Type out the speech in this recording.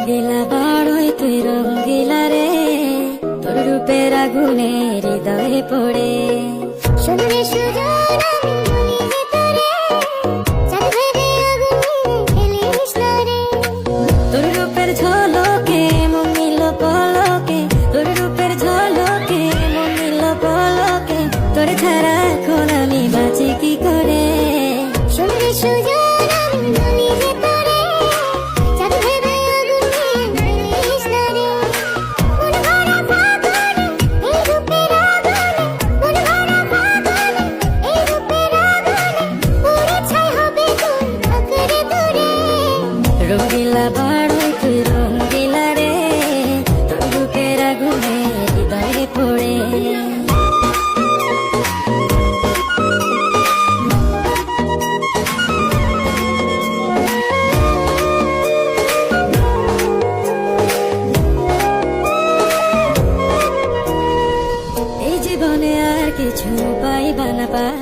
রঙ্গিলা বাড়ই তুই রঙ্গিলা রে, তোর রূপের আগুনে হৃদয়ে পড়ে। শুনলে সুজন আমি বলি যে তোরে, চাঁদ ভেবে আগুনে ফেলিস না রে। তোর রূপের ঝলকে মন নিল পলকে, তোর রূপের ঝলকে মন নিল পলকে, তোর ছাড়া এখন আমি বাঁচি কি করে। শুনলে সুজন আমি বলি যে তোরে, চাঁদ ভেবে আগুনে ফেলিস না রে। মন ভরা ফাগুনে এই রূপের আগুনে, মন ভরা ফাগুনে এই রূপের আগুনে, পুড়ে ছাই হবে তুই আঁকড়ে ধরে। রঙ্গিলা বাড়ই তুই রঙ্গিলা রে, তোর রূপের আগুনে হৃদয়ে পড়ে। এই জীবনে আর কিছু পাইবা না পাই,